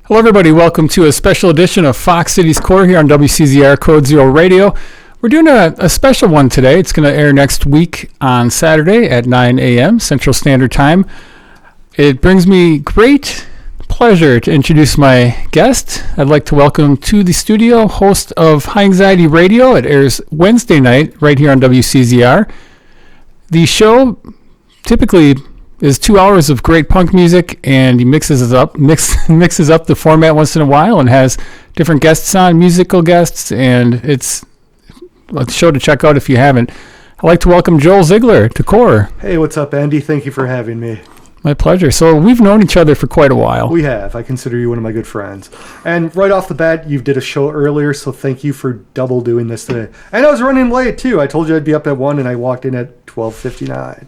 Hello, everybody. Welcome to a special edition of Fox Cities Core here on WCZR Code Zero Radio. We're doing a special one today. It's going to air next week on Saturday at 9 a.m. Central Standard Time. It brings me great pleasure to introduce my guest. I'd like to welcome to the studio host of High Anxiety Radio. It airs Wednesday night right here on WCZR. The show typically is 2 hours of great punk music, and he mixes up the format once in a while and has different guests on, musical guests, and it's a show to check out if you haven't. I'd like to welcome Joel Ziegler to Core. Hey, what's up, Andy? Thank you for having me. My pleasure. So we've known each other for quite a while. We have. I consider you one of my good friends. And right off the bat, you did a show earlier, so thank you for double doing this today. And I was running late, too. I told you I'd be up at 1, and I walked in at 12:59.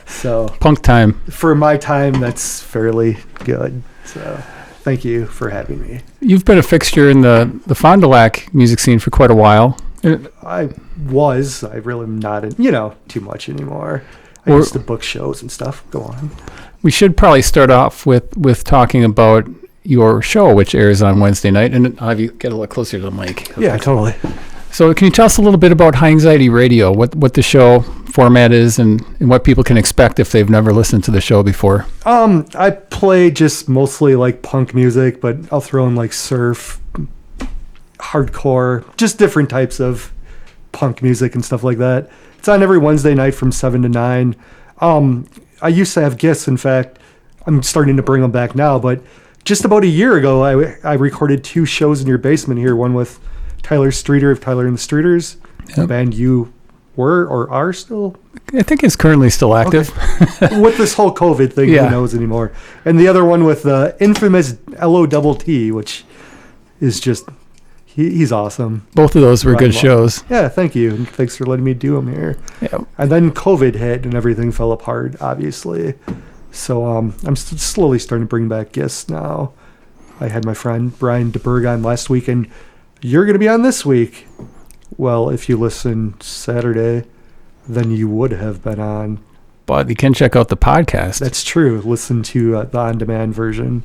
So punk time. For my time, that's fairly good. So thank you for having me. You've been a fixture in the Fond du Lac music scene for quite a while. I really am not, too much anymore. I used to book shows and stuff. Go on. We should probably start off with talking about your show, which airs on Wednesday night. And I'll have you get a little closer to the mic. Okay. Yeah, totally. So can you tell us a little bit about High Anxiety Radio, what the show format is and what people can expect if they've never listened to the show before? I play just mostly like punk music, but I'll throw in like surf, hardcore, just different types of punk music and stuff like that. It's on every Wednesday night from 7 to 9. I used to have guests. In fact, I'm starting to bring them back now, but just about a year ago, I recorded 2 shows in your basement here, one with Tyler Streeter of Tyler and the Streeters, a band you were or are still? I think it's currently still active. Okay. With this whole COVID thing, Who knows anymore. And the other one with the infamous LOTT, which is just... He's awesome. Both of those were good shows. Yeah, thank you. And thanks for letting me do them here. Yeah. And then COVID hit and everything fell apart, obviously. So I'm slowly starting to bring back guests now. I had my friend Brian DeBerg on last week, and you're going to be on this week. Well, if you listen Saturday, then you would have been on. But you can check out the podcast. That's true. Listen to the on-demand version.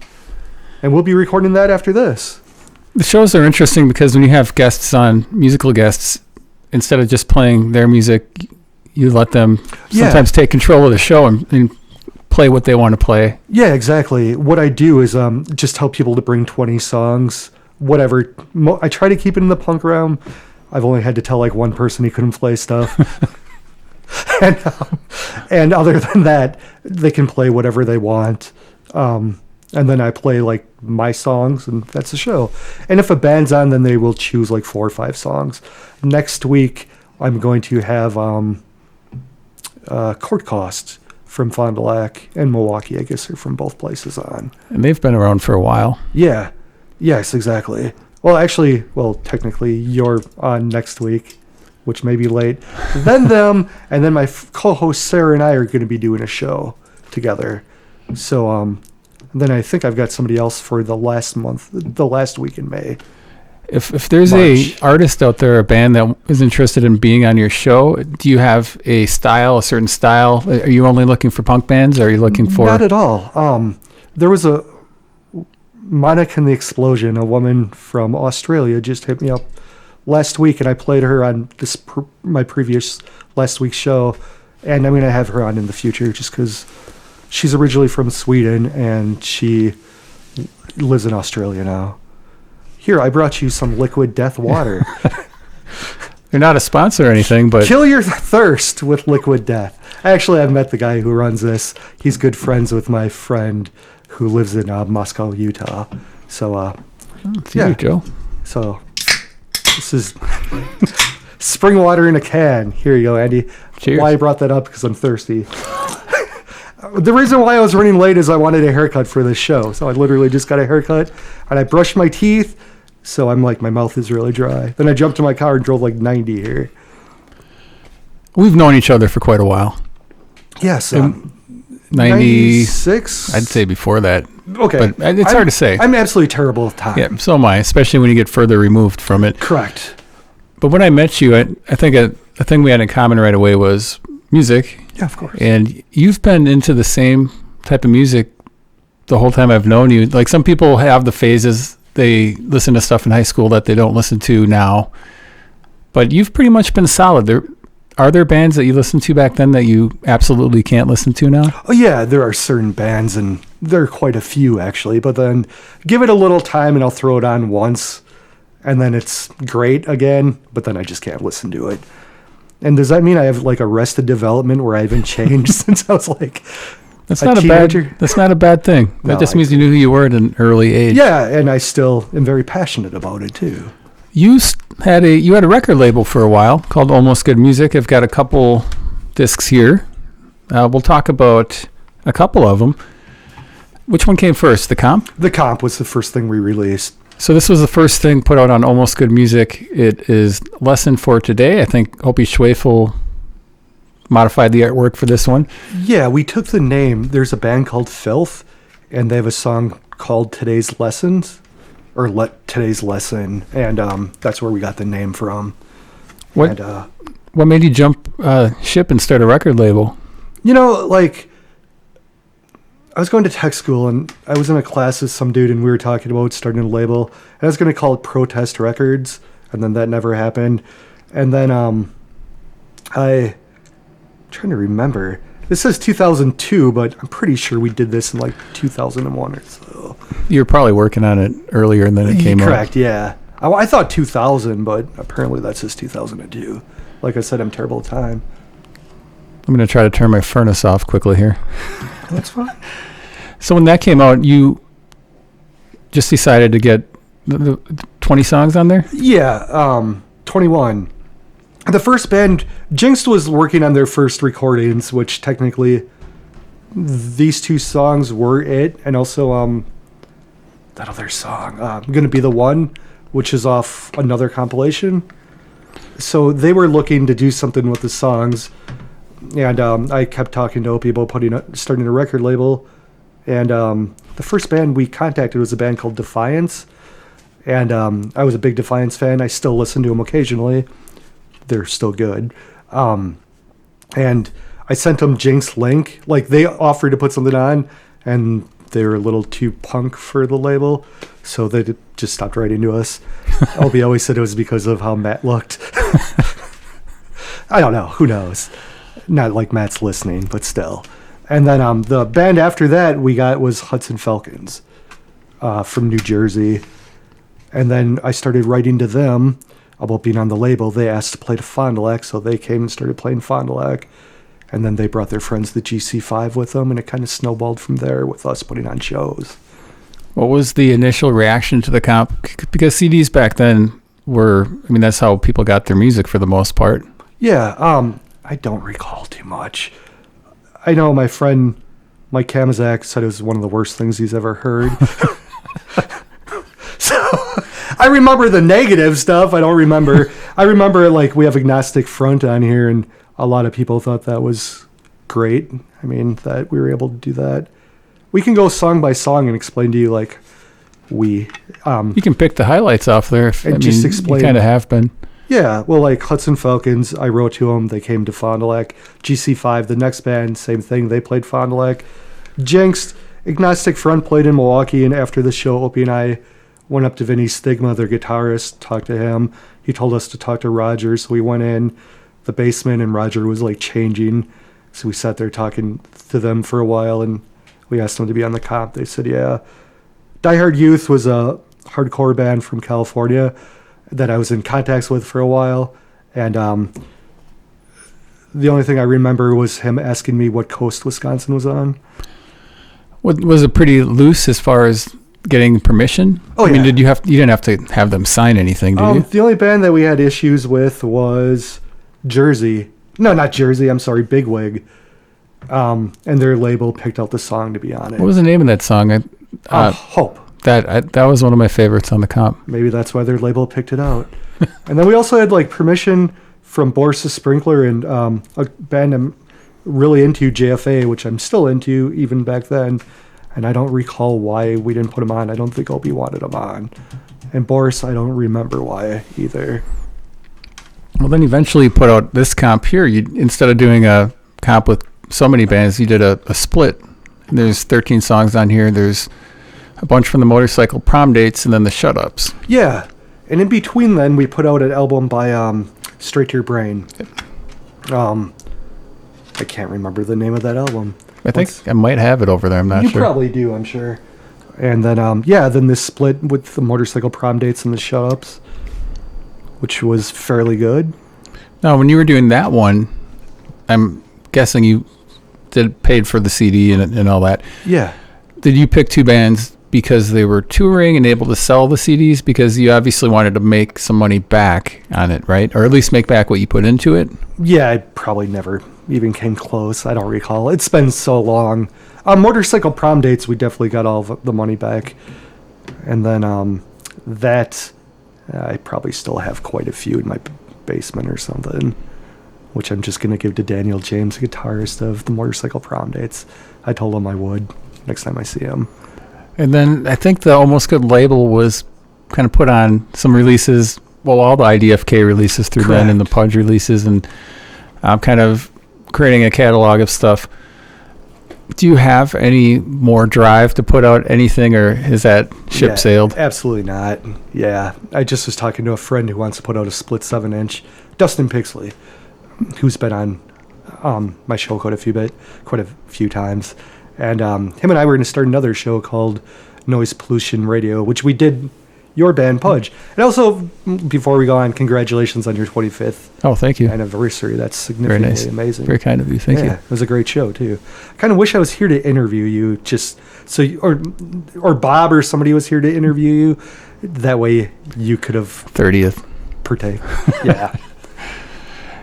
And we'll be recording that after this. The shows are interesting because when you have guests on, musical guests, instead of just playing their music, you let them sometimes take control of the show and play what they want to play. Yeah, exactly. What I do is just tell people to bring 20 songs, whatever. I try to keep it in the punk realm. I've only had to tell like one person he couldn't play stuff. And other than that, they can play whatever they want. And then I play like my songs, and that's the show. And if a band's on, then they will choose like 4 or 5 songs. Next week, I'm going to have Court Cost from Fond du Lac and Milwaukee. I guess they're from both places on. And they've been around for a while. Yeah. Yes, exactly. Well, technically, you're on next week, which may be late. Then them, and then my co-host Sarah and I are going to be doing a show together. So, then I think I've got somebody else for the last week in May. If there's a artist out there, a band that is interested in being on your show, do you have a certain style? Are you only looking for punk bands, or are you looking for... Not at all. There was a Monica and the Explosion, a woman from Australia, just hit me up last week, and I played her on my previous last week's show, and I'm going to have her on in the future just because... She's originally from Sweden, and she lives in Australia now. Here, I brought you some Liquid Death water. You're not a sponsor or anything, but... Kill your thirst with Liquid Death. Actually, I've met the guy who runs this. He's good friends with my friend who lives in Moscow, Utah. So, you, Joe. So, this is spring water in a can. Here you go, Andy. Cheers. Why I brought that up? Because I'm thirsty. The reason why I was running late is I wanted a haircut for this show. So I literally just got a haircut, and I brushed my teeth, so I'm like, my mouth is really dry. Then I jumped in my car and drove like 90 here. We've known each other for quite a while. Yes. 96? I'd say before that. Okay. But it's hard to say. I'm absolutely terrible with time. Yeah, so am I, especially when you get further removed from it. Correct. But when I met you, I think a thing we had in common right away was music. Yeah, of course. And you've been into the same type of music the whole time I've known you. Like some people have the phases, they listen to stuff in high school that they don't listen to now. But you've pretty much been solid. Are there bands that you listened to back then that you absolutely can't listen to now? Oh, yeah, there are certain bands, and there are quite a few, actually. But then give it a little time, and I'll throw it on once, and then it's great again, but then I just can't listen to it. And does that mean I have, like, Arrested Development where I haven't changed since I was, like, That's a not teenager? That's not a bad thing. No, That just means you knew who you were at an early age. Yeah, and I still am very passionate about it, too. You had a record label for a while called Almost Good Music. I've got a couple discs here. We'll talk about a couple of them. Which one came first, the comp? The comp was the first thing we released. So this was the first thing put out on Almost Good Music. It is Lesson for Today. I think Opie Schwefel modified the artwork for this one. Yeah, we took the name. There's a band called Filth, and they have a song called Today's Lessons, or Today's Lesson, and that's where we got the name from. What And, what made you jump ship and start a record label? you know, like, I was going to tech school, and I was in a class with some dude, and we were talking about starting a label, and I was going to call it Protest Records, and then that never happened. And then I'm trying to remember. This says 2002, but I'm pretty sure we did this in like 2001 or so. You were probably working on it earlier and then it came out. Correct, yeah. I thought 2000, but apparently that says 2002. Like I said, I'm terrible at time. I'm going to try to turn my furnace off quickly here. That's fine. So when that came out, you just decided to get the 20 songs on there? Yeah, 21. The first band, Jinxed was working on their first recordings, which technically these two songs were it, and also that other song, Gonna Be the One, which is off another compilation. So they were looking to do something with the songs, and I kept talking to Opie about starting a record label, and the first band we contacted was a band called Defiance, and I was a big Defiance fan. I still listen to them occasionally. They're still good. And I sent them Jinx link. Like, they offered to put something on, and they were a little too punk for the label, so they just stopped writing to us. Opie always said it was because of how Matt looked. I don't know. Who knows? Not like Matt's listening, but still. And then the band after that we got was Hudson Falcons from New Jersey. And then I started writing to them about being on the label. They asked to play to Fond du Lac, so they came and started playing Fond du Lac. And then they brought their friends, the GC5, with them, and it kind of snowballed from there with us putting on shows. What was the initial reaction to the comp? Because CDs back then that's how people got their music for the most part. Yeah, I don't recall too much. I know my friend Mike Kamazak said it was one of the worst things he's ever heard. So I remember the negative stuff. I remember like we have Agnostic Front on here, and a lot of people thought that was great. I mean, that we were able to do that. We can go song by song and explain to you like you can pick the highlights off there. Just explain. You kind of have been. Yeah, well, like Hudson Falcons, I wrote to them. They came to Fond du Lac. GC5, the next band, same thing. They played Fond du Lac. Jinxed, Agnostic Front played in Milwaukee, and after the show, Opie and I went up to Vinny Stigma, their guitarist, talked to him. He told us to talk to Roger, so we went in the basement, and Roger was like changing. So we sat there talking to them for a while, and we asked them to be on the comp. They said, yeah. Die Hard Youth was a hardcore band from California that I was in contacts with for a while. And the only thing I remember was him asking me what coast Wisconsin was on. Was it pretty loose as far as getting permission? Oh, yeah. I mean, you didn't have to have them sign anything, did you? The only band that we had issues with was Jersey. No, not Jersey. I'm sorry, Bigwig. And their label picked out the song to be on it. What was the name of that song? Hope. That was one of my favorites on the comp. Maybe that's why their label picked it out. And then we also had like permission from Boris the Sprinkler and a band I'm really into, JFA, which I'm still into even back then. And I don't recall why we didn't put them on. I don't think Opie wanted them on. And Boris, I don't remember why either. Well, then eventually you put out this comp here. Instead of doing a comp with so many bands, you did a split. There's 13 songs on here. There's a bunch from the Motorcycle Prom Dates and then the Shut Ups. Yeah. And in between then, we put out an album by Straight to Your Brain. I can't remember the name of that album. I think I might have it over there. I'm not sure. You probably do, I'm sure. And then, then this split with the Motorcycle Prom Dates and the Shut Ups, which was fairly good. Now, when you were doing that one, I'm guessing you paid for the CD and all that. Yeah. Did you pick two bands because they were touring and able to sell the CDs? Because you obviously wanted to make some money back on it, right? Or at least make back what you put into it? Yeah, I probably never even came close. I don't recall. It's been so long. On Motorcycle Prom Dates, we definitely got all of the money back. And then I probably still have quite a few in my basement or something, which I'm just going to give to Daniel James, the guitarist of the Motorcycle Prom Dates. I told him I would next time I see him. And then I think the Almost Good label was kind of put on some releases, well, all the IDFK releases through then and the Pudge releases, and kind of creating a catalog of stuff. Do you have any more drive to put out anything, or is that ship sailed? Absolutely not. Yeah. I just was talking to a friend who wants to put out a split 7-inch, Dustin Pixley, who's been on my show quite a few times. And him and I were going to start another show called Noise Pollution Radio, which we did your band, Pudge. And also, before we go on, congratulations on your 25th Oh, thank you. anniversary. That's significantly amazing. Very kind of you. Thank you. It was a great show, too. I kind of wish I was here to interview you, just so you, or Bob or somebody was here to interview you. That way you could have 30th. partake. Yeah.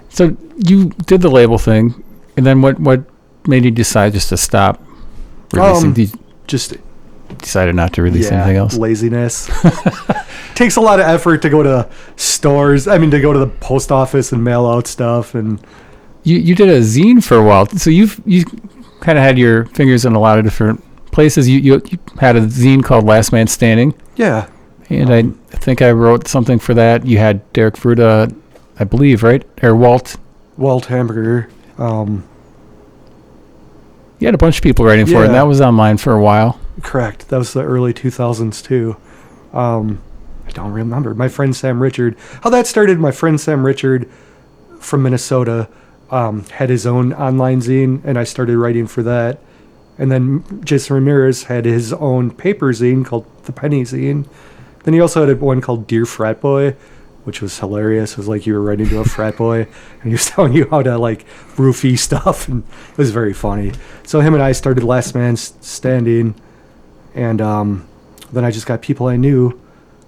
So you did the label thing, and then what made you decide just to stop releasing? Just decided not to release anything else? Laziness. Takes a lot of effort to go to stores. I mean, to go to the post office and mail out stuff. And you did a zine for a while, so you kind of had your fingers in a lot of different places. You had a zine called Last Man Standing. Yeah. And I think I wrote something for that. You had Derek Fruta, I believe, right? Or Walt Hamburger. You had a bunch of people writing for it, and that was online for a while. Correct. That was the early 2000s, too. I don't remember. My friend Sam Richard. How that started, my friend Sam Richard from Minnesota had his own online zine, and I started writing for that. And then Jason Ramirez had his own paper zine called The Penny Zine. Then he also had one called Dear Frat Boy, which was hilarious. It was like you were writing to a frat boy, and he was telling you how to, like, roofie stuff, and it was very funny. So him and I started Last Man Standing, and then I just got people I knew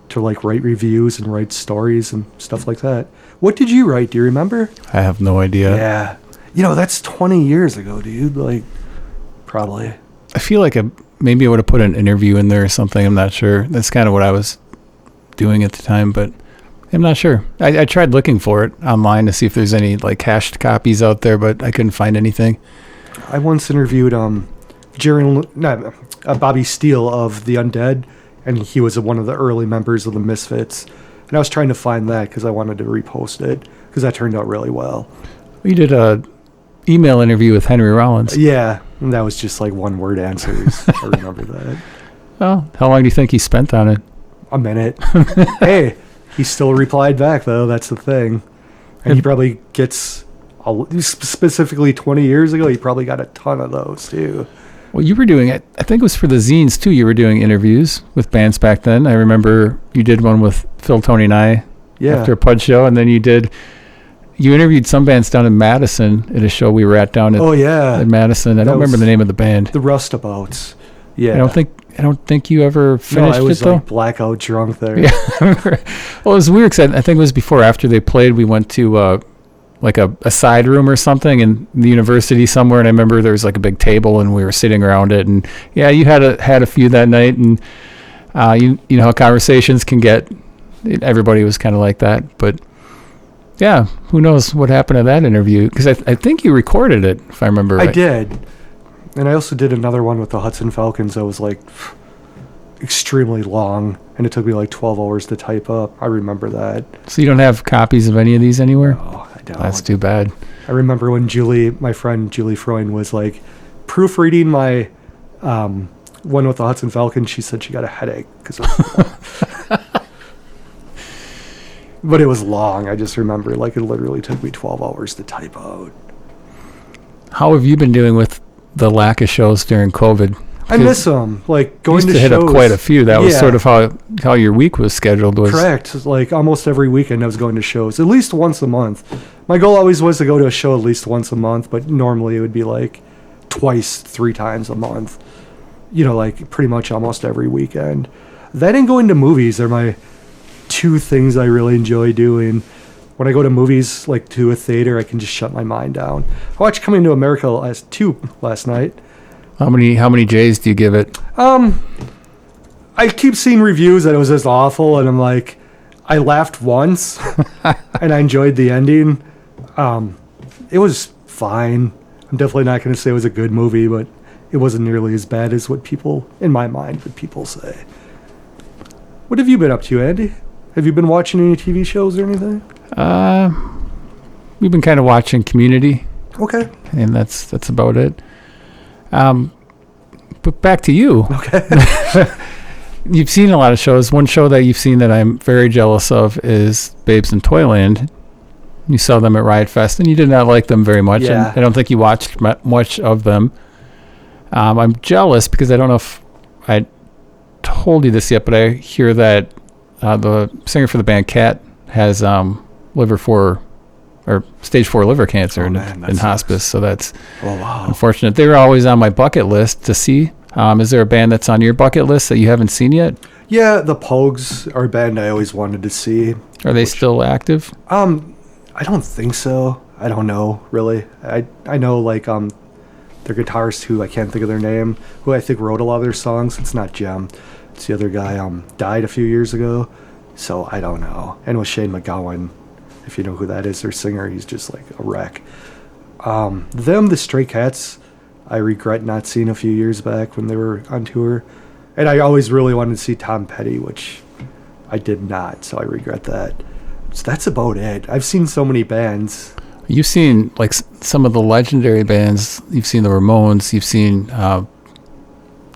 to, like, write reviews and write stories and stuff like that. What did you write? Do you remember? I have no idea. Yeah. That's 20 years ago, dude. Like, probably. I feel like maybe I would have put an interview in there or something. I'm not sure. That's kind of what I was doing at the time, but I'm not sure. I tried looking for it online to see if there's any, like, cached copies out there, but I couldn't find anything. I once interviewed Bobby Steele of The Undead, and he was one of the early members of the Misfits. And I was trying to find that because I wanted to repost it, because that turned out really well. We did a email interview with Henry Rollins. Yeah, and that was just like one-word answers. I remember that. Well, how long do you think he spent on it? A minute. Hey, he still replied back, though. That's the thing. And he probably gets, specifically 20 years ago, he probably got a ton of those, too. Well, you were doing it. I think it was for the zines, too. You were doing interviews with bands back then. I remember you did one with Phil, Tony, and I after a Pudge show. And then you interviewed some bands down in Madison at a show we were at down in Madison. I don't remember the name of the band. The Rustabouts. Yeah. I don't think you ever finished I was it, though. Like blackout drunk there. Yeah. Well, it was weird because I think it was before or after they played. We went to like a side room or something in the university somewhere, and I remember there was like a big table and we were sitting around it, and you had a few that night, and you know how conversations can get. Everybody was kind of like that, but yeah, who knows what happened to that interview? Because I think you recorded it, if I remember right. I did. And I also did another one with the Hudson Falcons that was like extremely long, and it took me like 12 hours to type up. I remember that. So you don't have copies of any of these anywhere? No, I don't. That's too bad. I remember when my friend Julie Freund was like proofreading my One with the Hudson Falcon, she said she got a headache because but it was long. I just remember, like, it literally took me 12 hours to type out. How have you been doing with the lack of shows during COVID? I miss them. Like, going used to to hit shows. up quite a few. That was sort of how your week was scheduled. Was correct. Like, almost every weekend I was going to shows, at least once a month. My goal always was to go to a show at least once a month, but normally it would be like twice, 3 times a month. You know, like pretty much almost every weekend. That and going to movies are my 2 things I really enjoy doing. When I go to movies, like to a theater, I can just shut my mind down. I watched Coming to America last night. How many J's do you give it? I keep seeing reviews that it was just awful, and I'm like, I laughed once, and I enjoyed the ending. It was fine. I'm definitely not going to say it was a good movie, but it wasn't nearly as bad as what people, in my mind, what people say. What have you been up to, Andy? Have you been watching any TV shows or anything? We've been kind of watching Community. Okay. And that's about it. But back to you. Okay. You've seen a lot of shows. One show that you've seen that I'm very jealous of is Babes in Toyland. You saw them at Riot Fest, and you did not like them very much. Yeah. And I don't think you watched much of them. I'm jealous because I don't know if I told you this yet, but I hear that the singer for the band Cat has stage 4 liver cancer in hospice. So that's unfortunate. They were always on my bucket list to see. Is there a band that's on your bucket list that you haven't seen yet? Yeah, the Pogues are a band I always wanted to see. Are they still active? I don't think so. I don't know, really. I know, like, their guitarist, who I can't think of their name, who I think wrote a lot of their songs. It's not Jem. It's the other guy, died a few years ago. So I don't know. And with Shane McGowan, if you know who that is, their singer, he's just like a wreck. The Stray Cats, I regret not seeing a few years back when they were on tour. And I always really wanted to see Tom Petty, which I did not, so I regret that. So that's about it. I've seen so many bands. You've seen, like, some of the legendary bands. You've seen the Ramones. You've seen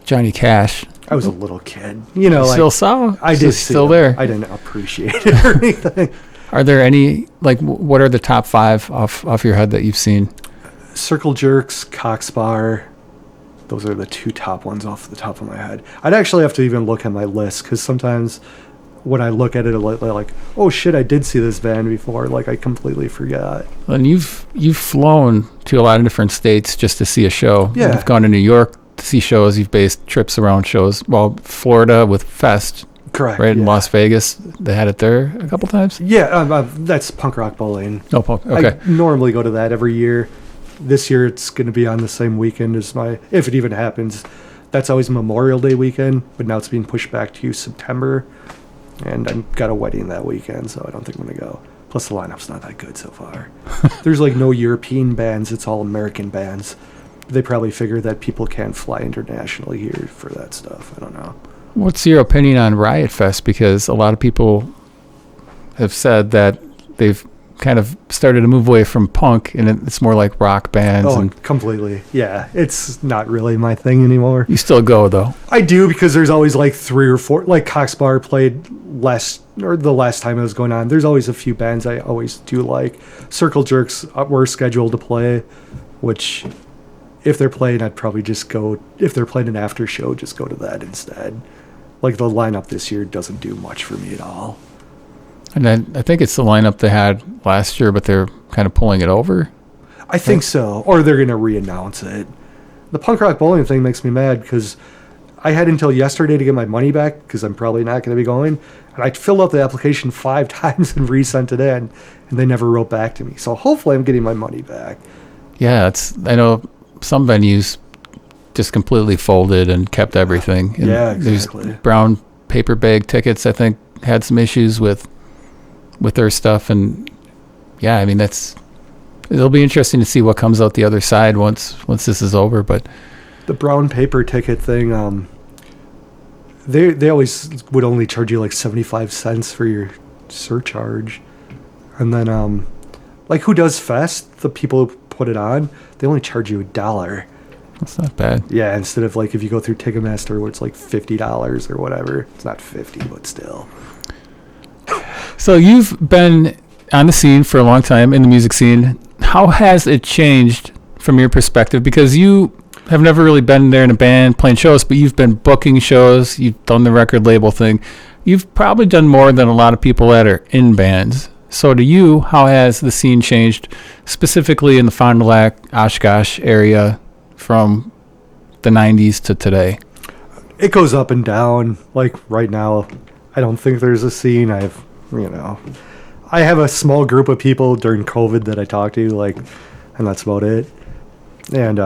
Johnny Cash. I was a little kid. You know, like, still saw? I did still see there. I didn't appreciate it or anything. Are there any, like, what are the top 5 off your head that you've seen? Circle Jerks, Cockspar. Those are the 2 top ones off the top of my head. I'd actually have to even look at my list, because sometimes when I look at it, like, oh shit, I did see this band before. Like, I completely forgot. And you've flown to a lot of different states just to see a show. Yeah. You've gone to New York to see shows. You've based trips around shows. Well, Florida with Fest. Correct. Right, in Las Vegas. They had it there a couple times? Yeah, that's Punk Rock Bowling. Oh, okay. I normally go to that every year. This year it's going to be on the same weekend as if it even happens. That's always Memorial Day weekend, but now it's being pushed back to September. And I've got a wedding that weekend, so I don't think I'm going to go. Plus, the lineup's not that good so far. There's, like, no European bands. It's all American bands. They probably figure that people can't fly internationally here for that stuff. I don't know. What's your opinion on Riot Fest? Because a lot of people have said that they've kind of started to move away from punk, and it's more like rock bands. Oh, and completely. Yeah, it's not really my thing anymore. You still go, though? I do, because there's always like 3 or 4. Like, Cockspar played the last time it was going on. There's always a few bands I always do like. Circle Jerks were scheduled to play, which, if they're playing, I'd probably just go. If they're playing an after show, just go to that instead. Like, the lineup this year doesn't do much for me at all. And I think it's the lineup they had last year, but they're kind of pulling it over. I think so. Or they're going to re-announce it. The Punk Rock Bowling thing makes me mad, because I had until yesterday to get my money back, because I'm probably not going to be going. And I filled out the application 5 times and resent it in, and they never wrote back to me. So hopefully I'm getting my money back. Yeah, I know some venues just completely folded and kept everything. And yeah, exactly. There's brown paper bag tickets, I think, had some issues with their stuff. And yeah, I mean, it'll be interesting to see what comes out the other side once this is over. But the brown paper ticket thing, they always would only charge you like 75 cents for your surcharge. And then, like, Who Does Fest, the people who put it on, they only charge you $1. That's not bad. Yeah, instead of like if you go through Ticketmaster where it's like $50 or whatever. It's not 50, but still. So you've been on the scene for a long time, in the music scene. How has it changed from your perspective? Because you have never really been there in a band playing shows, but you've been booking shows. You've done the record label thing. You've probably done more than a lot of people that are in bands. So to you, how has the scene changed, specifically in the Fond du Lac, Oshkosh area, from the 90s to today? It goes up and down. Like right now, I don't think there's a scene. I have a small group of people during COVID that I talk to, like, and that's about it. And,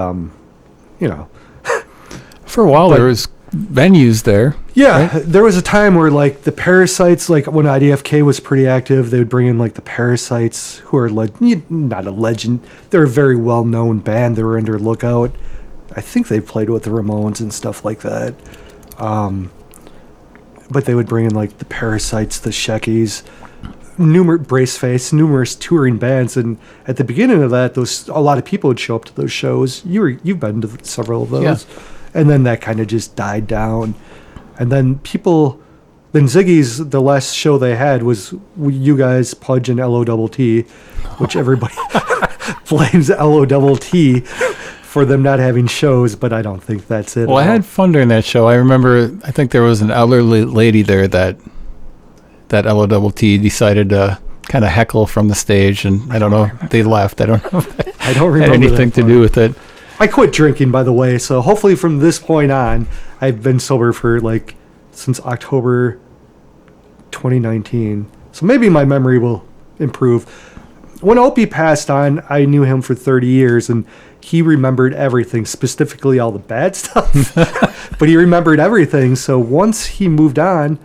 For a while, there was venues there. Yeah, right? There was a time where, like, the Parasites, like, when IDFK was pretty active, they would bring in, like, the Parasites, who are, not a legend. They're a very well-known band. They were under Lookout. I think they played with the Ramones and stuff like that. But they would bring in, like, the Parasites, the Sheckies, numerous touring bands. And at the beginning of that, a lot of people would show up to those shows. You've been to several of those. Yeah. And then that kind of just died down. And then Ziggy's, the last show they had was you guys, Pudge, and LOTT, which everybody blames LOTT for them not having shows, but I don't think that's it. Well, I had fun during that show. I remember, I think there was an elderly lady there that LOTT decided to kind of heckle from the stage, and I don't know, they left. I don't know if I don't remember had anything to do with it. I quit drinking, by the way, so hopefully from this point on, I've been sober for since October 2019. So maybe my memory will improve. When Opie passed on, I knew him for 30 years, and he remembered everything, specifically all the bad stuff. But he remembered everything. So once he moved on,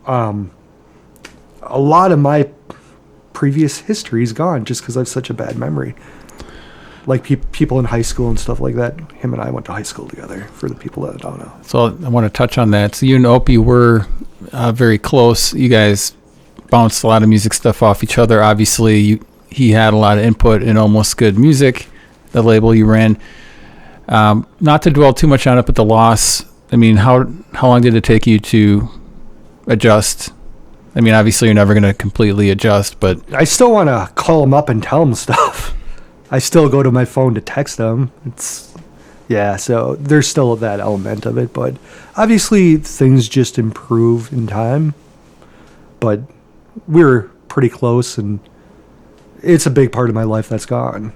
a lot of my previous history is gone just because I have such a bad memory. Like people in high school and stuff like that. Him and I went to high school together, for the people that don't know. So I want to touch on that. So you and Opie were very close. You guys bounced a lot of music stuff off each other. Obviously, he had a lot of input in Almost Good Music, the label you ran. Not to dwell too much on it, but the loss, I mean, how long did it take you to adjust? I mean, obviously, you're never going to completely adjust, but... I still want to call him up and tell him stuff. I still go to my phone to text them. So there's still that element of it, but obviously things just improve in time. But we're pretty close, and it's a big part of my life that's gone.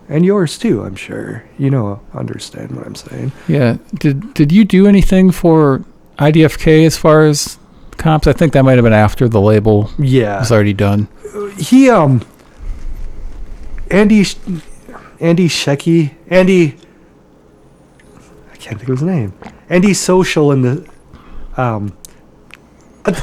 And yours too, I'm sure. Understand what I'm saying. Yeah. Did you do anything for IDFK as far as comps? I think that might have been after the label was already done. He Andy Shecky, I can't think of his name. Andy Social and the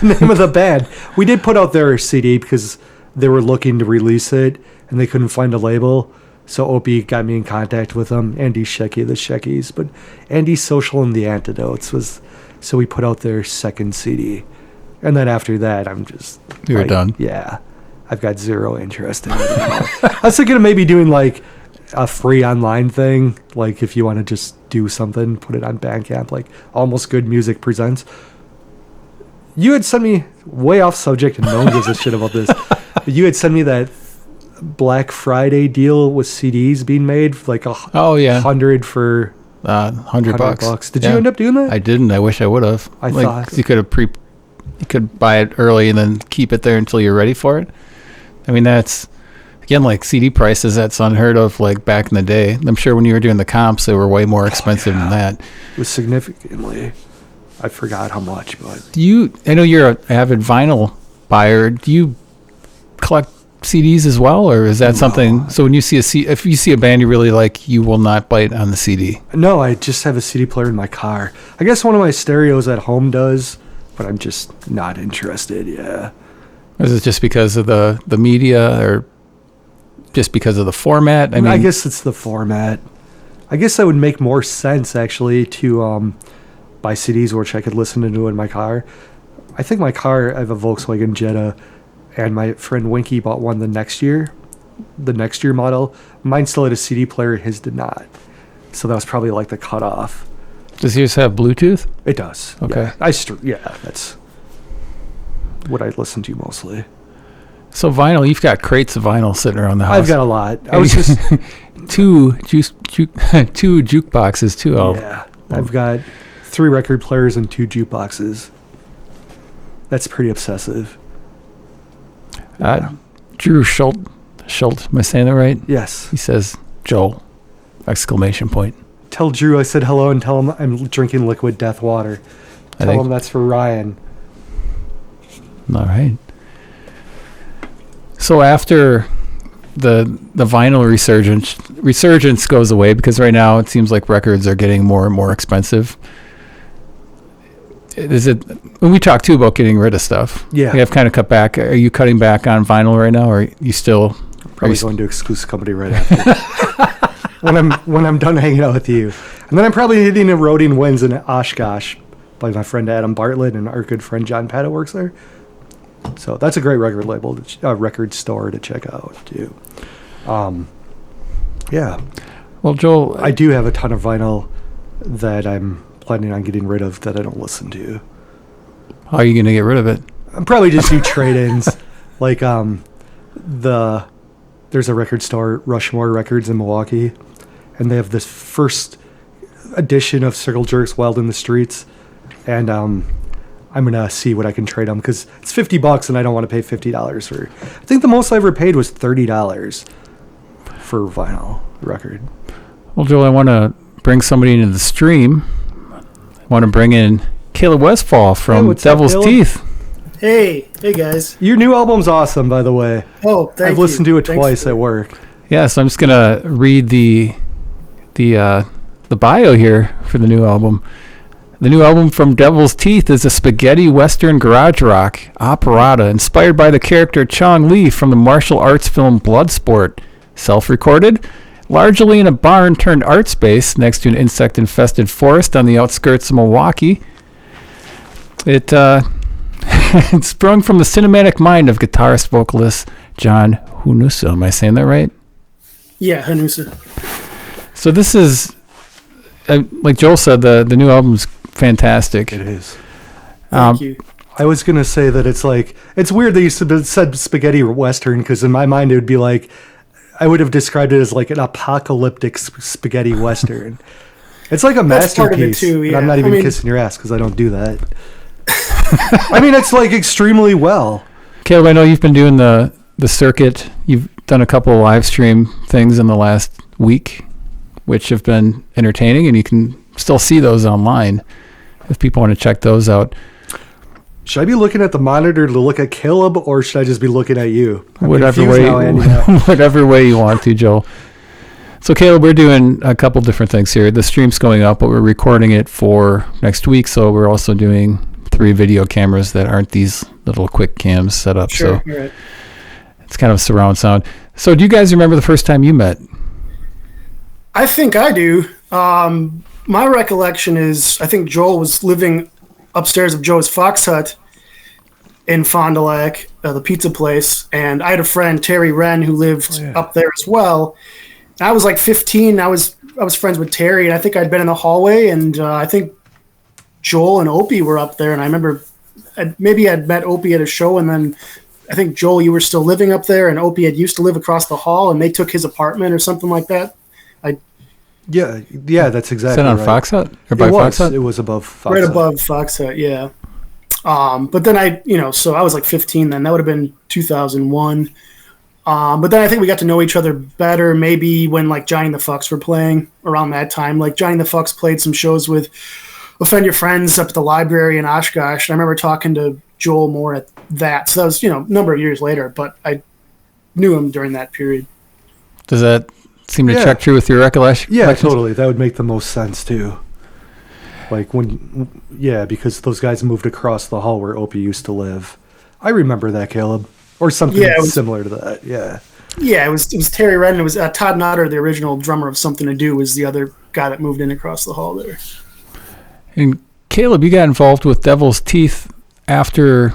name of the band. We did put out their CD because they were looking to release it and they couldn't find a label. So Opie got me in contact with them. Andy Shecky, the Sheckies, but Andy Social and the Antidotes so we put out their second CD. And then after that, I'm just... You're done? Yeah. I've got zero interest in it anymore. I was thinking of maybe doing a free online thing. Like if you want to just do something, put it on Bandcamp, like Almost Good Music Presents. You had sent me, way off subject and no one gives a shit about this, but you had sent me that Black Friday deal with CDs being made, like $100 for $100. Did you end up doing that? I didn't. I wish I would have. I thought you could buy it early and then keep it there until you're ready for it. I mean, that's, again, like CD prices, that's unheard of, like back in the day. I'm sure when you were doing the comps, they were way more expensive than that. It was significantly. I forgot how much, but... I know you're an avid vinyl buyer. Do you collect CDs as well, or is that something... So when you see if you see a band you really like, you will not bite on the CD? No, I just have a CD player in my car. I guess one of my stereos at home does, but I'm just not interested, yeah. Is it just because of the media, or just because of the format? I guess it's the format. I guess that would make more sense, actually, to buy CDs which I could listen to in my car. I think my car, I have a Volkswagen Jetta, and my friend Winky bought one the next year model. Mine still had a CD player, his did not. So that was probably like the cutoff. Does yours have Bluetooth? It does. Okay. Yeah, that's what I listen to mostly. So vinyl, you've got crates of vinyl sitting around the house. I've got a lot. I was just two jukeboxes too. Yeah, I've got 3 record players and 2 jukeboxes. That's pretty obsessive. Drew Schultz, am I saying that right? Yes. He says, Joel, exclamation point. Tell Drew I said hello and tell him I'm drinking liquid death water. Tell him that's for Ryan. All right. So after the vinyl resurgence goes away, because right now it seems like records are getting more and more expensive. When we talk too about getting rid of stuff, yeah, we have kind of cut back. Are you cutting back on vinyl right now, or are you still probably going to exclusive company right after when I'm done hanging out with you, and then I'm probably hitting Eroding Winds in Oshkosh by my friend Adam Bartlett and our good friend John Petta works there. So that's a great record label, record store to check out too. Yeah. Well, Joel, I do have a ton of vinyl that I'm planning on getting rid of that I don't listen to. How are you going to get rid of it? I'm probably just do trade-ins. Like there's a record store, Rushmore Records in Milwaukee, and they have this first edition of Circle Jerks Wild in the Streets, and I'm gonna see what I can trade them because it's $50 and I don't want to pay $50 for. I think the most I ever paid was $30 for vinyl record. Well, Joel, I want to bring somebody into the stream. I want to bring in Caleb Westphal from Devil's Teeth. Hey guys. Your new album's awesome, by the way. Oh, thank you. I've listened to it twice at work. Yeah, so I'm just gonna read the bio here for the new album. The new album from Devil's Teeth is a spaghetti western garage rock operetta inspired by the character Chong Li from the martial arts film Bloodsport. Self-recorded, largely in a barn-turned-art space next to an insect-infested forest on the outskirts of Milwaukee. It sprung from the cinematic mind of guitarist-vocalist John Hanusa. Am I saying that right? Yeah, Hanusa. So this is, like Joel said, the new album's fantastic. It is. Thank you. I was going to say that it's weird that you said spaghetti western because in my mind it would be like, I would have described it as like an apocalyptic spaghetti western. It's like a That's part of it masterpiece. too, yeah. And I'm not even kissing your ass because I don't do that. I mean, it's like extremely well. Caleb, I know you've been doing the circuit. You've done a couple of live stream things in the last week, which have been entertaining, and you can still see those online if people want to check those out. Should I be looking at the monitor to look at Caleb, or should I just be looking at you? Whatever way you want to, Joel. So, Caleb, we're doing a couple different things here. The stream's going up, but we're recording it for next week, so we're also doing 3 video cameras that aren't these little quick cams set up. Sure, so you're right. It's kind of surround sound. So, do you guys remember the first time you met? I think I do. My recollection is I think Joel was living upstairs of Joe's Fox Hut in Fond du Lac, the pizza place, and I had a friend, Terry Wren, who lived up there as well. And I was like 15. I was friends with Terry, and I think I'd been in the hallway, and I think Joel and Opie were up there, and I remember maybe I'd met Opie at a show, and then I think, Joel, you were still living up there, and Opie had used to live across the hall, and they took his apartment or something like that. Yeah, that's exactly Is that on right. Fox Hut? Or by Fox Hut? It was above Fox Right Hut. above Fox Hut, yeah. But then so I was like 15 then. That would have been 2001. But then I think we got to know each other better maybe when like Johnny and the Fucks were playing around that time. Like Johnny and the Fucks played some shows with Offend Your Friends up at the library in Oshkosh. And I remember talking to Joel more at that. So that was, a number of years later, but I knew him during that period. Does that seem to check true with your recollection? Yeah, totally. That would make the most sense too. Like because those guys moved across the hall where Opie used to live. I remember that, Caleb, or something similar to that. Yeah. Yeah, it was Terry Wren. It was Todd Notter, the original drummer of Something to Do, was the other guy that moved in across the hall there. And Caleb, you got involved with Devil's Teeth after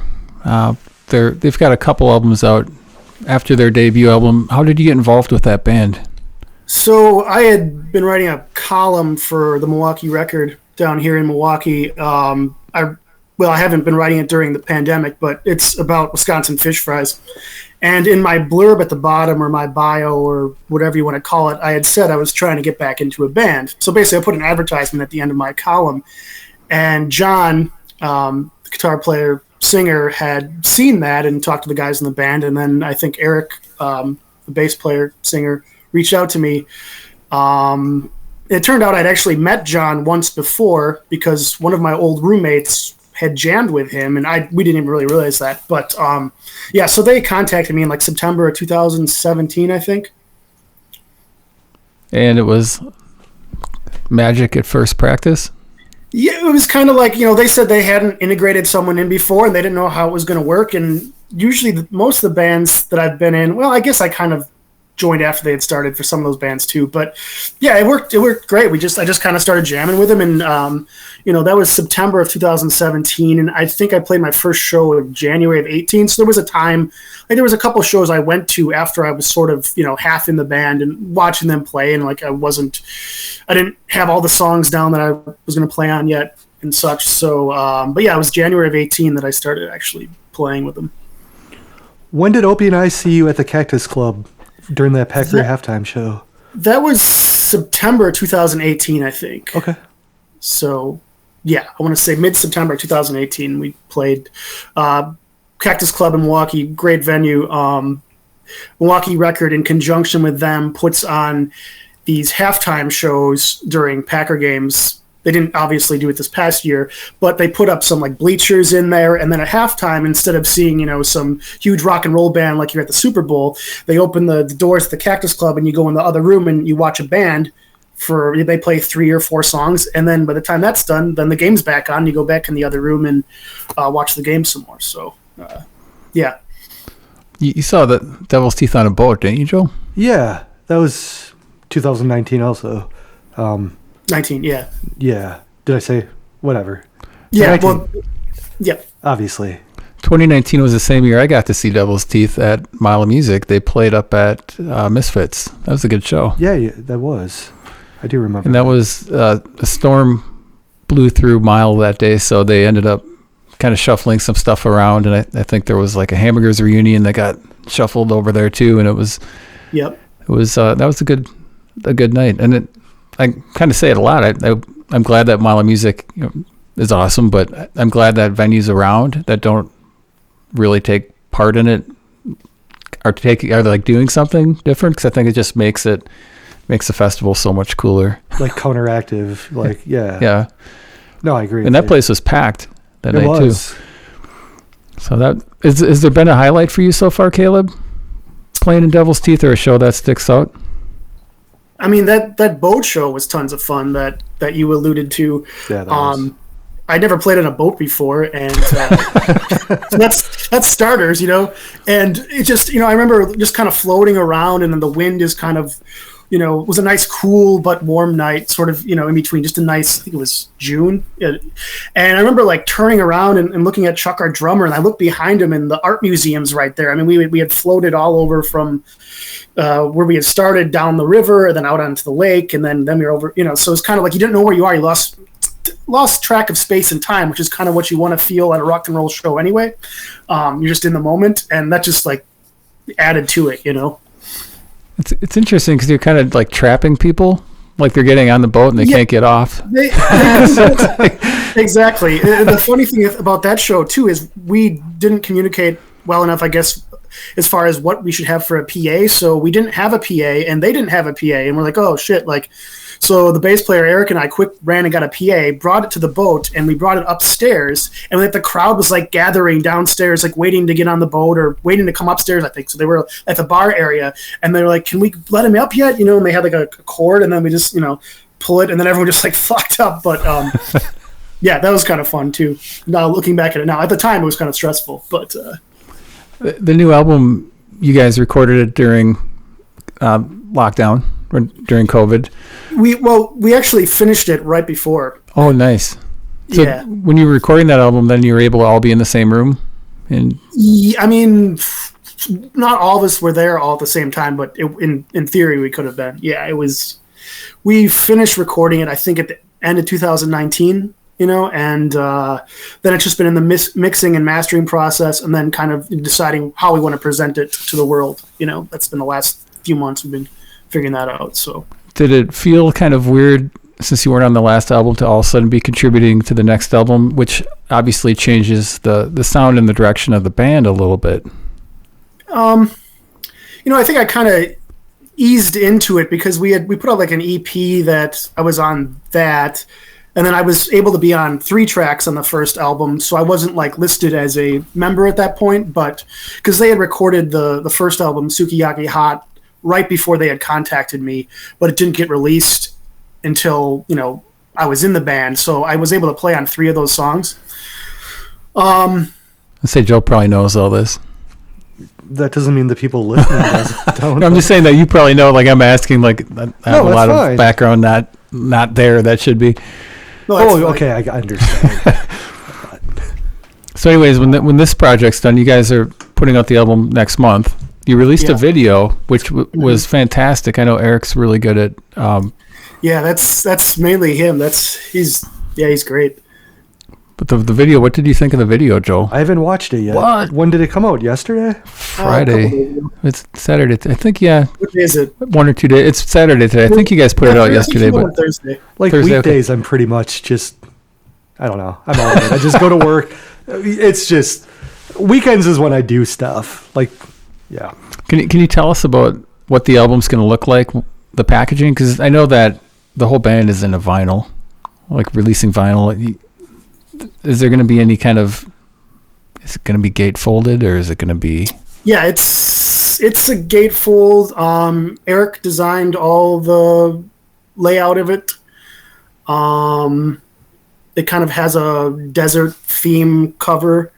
they've got a couple albums out after their debut album. How did you get involved with that band? So I had been writing a column for the Milwaukee Record down here in Milwaukee. I haven't been writing it during the pandemic, but it's about Wisconsin fish fries. And in my blurb at the bottom, or my bio, or whatever you want to call it, I had said I was trying to get back into a band. So basically, I put an advertisement at the end of my column. And John, the guitar player, singer, had seen that and talked to the guys in the band. And then I think Eric, the bass player, singer, reached out to me. It turned out I'd actually met John once before because one of my old roommates had jammed with him, and we didn't even really realize that. But so they contacted me in like September of 2017, I think. And it was magic at first practice? Yeah, it was kind of like, they said they hadn't integrated someone in before, and they didn't know how it was going to work. And usually most of the bands that I've been in, well, I guess I kind of joined after they had started for some of those bands too, but yeah, it worked great. I just kind of started jamming with them, and that was September of 2017, and I think I played my first show in January of 18. So there was a time, like there was a couple of shows I went to after I was sort of half in the band and watching them play, and like I didn't have all the songs down that I was going to play on yet and such. So but yeah, it was January of 18 that I started actually playing with them. When did Opie and I see you at the Cactus Club during that Packer halftime show? That was September 2018, I think. Okay. So, yeah, I want to say mid-September 2018, we played Cactus Club in Milwaukee, great venue. Milwaukee Record, in conjunction with them, puts on these halftime shows during Packer games. They didn't obviously do it this past year, but they put up some like bleachers in there, and then at halftime, instead of seeing some huge rock and roll band like you're at the Super Bowl, they open the doors to the Cactus Club, and you go in the other room and you watch a band they play 3 or 4 songs, and then by the time that's done, then the game's back on. You go back in the other room and watch the game some more. So, yeah. You saw the Devil's Teeth on a Boat, didn't you, Joel? Yeah, that was 2019 also. 19, yeah. Yeah. Did I say whatever? Yeah, well, yeah. Obviously. 2019 was the same year I got to see Devil's Teeth at Mile of Music. They played up at Misfits. That was a good show. Yeah, that was. I do remember. And that was a storm blew through Mile that day, so they ended up kind of shuffling some stuff around, and I think there was like a Hamburgers reunion that got shuffled over there too, and it was. Yep. It was that was a good night, and I kind of say it a lot. I'm glad that Mile of Music is awesome, but I'm glad that venues around that don't really take part in it are like doing something different, because I think it just makes the festival so much cooler. Like counteractive, like yeah. Yeah. No, I agree. And that place was packed that night was. too. So that is there been a highlight for you so far, Caleb? Playing in Devil's Teeth, or a show that sticks out? I mean, that boat show was tons of fun that you alluded to. Yeah, that was. I never played on a boat before, and so that's starters, And it just, I remember just kind of floating around, and then the wind is kind of, it was a nice, cool but warm night, sort of, in between, just a nice, I think it was June. And I remember like turning around and looking at Chuck, our drummer, and I looked behind him, and the art museum's right there. I mean, we had floated all over from where we had started down the river, and then out onto the lake, and then we were over, so it's kind of like you didn't know where you are. You lost track of space and time, which is kind of what you want to feel at a rock and roll show anyway. You're just in the moment, and that just like added to it, It's interesting because you're kind of like trapping people, like they're getting on the boat and they can't get off. Exactly. The funny thing about that show too is we didn't communicate well enough, I guess, as far as what we should have for a PA. So we didn't have a PA, and they didn't have a PA, and we're like, oh shit, like. So the bass player, Eric, and I quick ran and got a PA, brought it to the boat, and we brought it upstairs. And like the crowd was like gathering downstairs, like waiting to get on the boat or waiting to come upstairs, I think. So they were at the bar area, and they were like, can we let him up yet? And they had like a cord, and then we just, pull it, and then everyone just like fucked up. But yeah, that was kind of fun too. Now looking back at it now, at the time it was kind of stressful. But the new album, you guys recorded it during lockdown. During COVID? We actually finished it right before. Oh, nice. So yeah. When you were recording that album, then you were able to all be in the same room? Yeah, I mean, not all of us were there all at the same time, but in theory we could have been. Yeah, it was we finished recording it, I think, at the end of 2019, and then it's just been in the mixing and mastering process, and then kind of deciding how we want to present it to the world. That's been the last few months we've been figuring that out. So did it feel kind of weird, since you weren't on the last album, to all of a sudden be contributing to the next album, which obviously changes the sound and the direction of the band a little bit? I think I kind of eased into it because we put out like an EP that I was on that, and then I was able to be on 3 tracks on the first album, so I wasn't like listed as a member at that point, but because they had recorded the first album, Sukiyaki Hot, right before they had contacted me, but it didn't get released until I was in the band, so I was able to play on 3 of those songs. I'd say Joe probably knows all this. That doesn't mean the people listening don't. I'm just saying that you probably know. Like, I'm asking, like, I have a lot of background not there that should be. No, okay, I understand. So anyways, when this project's done, you guys are putting out the album next month. You released a video, which was fantastic. I know Eric's really good at... yeah, that's mainly him. He's great. But the video, what did you think of the video, Joel? I haven't watched it yet. What? When did it come out? Yesterday? Friday. It's Saturday. I think, yeah. What day is it? 1 or 2 days. It's Saturday today. I think you guys put it out yesterday. But Thursday. Like Thursday, weekdays, I'm pretty much just, I don't know. I'm all in. I just go to work. It's just, weekends is when I do stuff. Like, yeah. Can you tell us about what the album's going to look like, the packaging? Because I know that the whole band is into vinyl, like releasing vinyl. Is there going to be any kind of, is it going to be gatefolded, or is it going to be? Yeah, it's a gatefold. Eric designed all the layout of it. It kind of has a desert theme cover,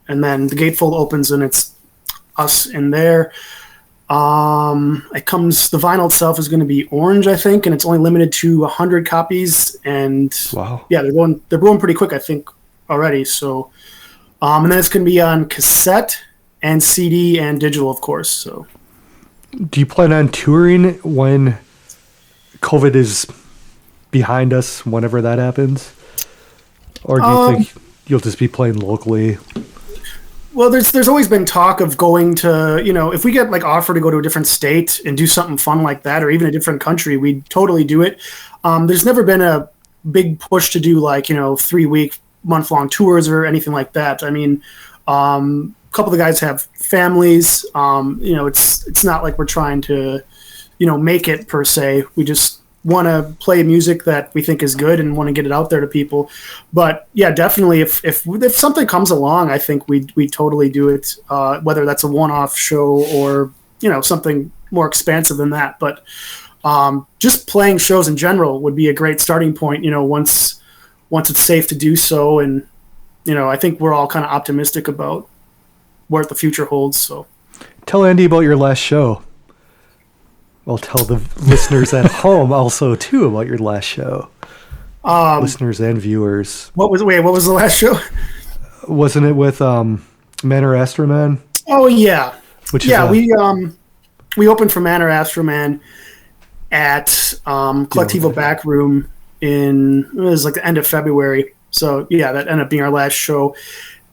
and then the gatefold opens and it's us in there. The vinyl itself is going to be orange, I think, and it's only limited to 100 copies. And wow, yeah, they're going pretty quick, I think, already. So, and then it's going to be on cassette and CD and digital, of course. So, do you plan on touring when COVID is behind us, whenever that happens, or do you think you'll just be playing locally? Well, there's always been talk of going to, if we get like offered to go to a different state and do something fun like that, or even a different country, we'd totally do it. There's never been a big push to do like, 3-week, month-long tours or anything like that. I mean, a couple of the guys have families. It's not like we're trying to, make it per se. We just want to play music that we think is good and want to get it out there to people. But yeah, definitely if something comes along, I think we totally do it, whether that's a one-off show or something more expansive than that. But just playing shows in general would be a great starting point, once it's safe to do so. And I think we're all kind of optimistic about what the future holds. So tell Andy about your last show. Well, tell the listeners at home also too about your last show. Listeners and viewers. What was the last show? Wasn't it with Manor Astroman? Oh yeah. We opened for Manor Astroman at Collectivo Back Room it was like the end of February. So yeah, that ended up being our last show.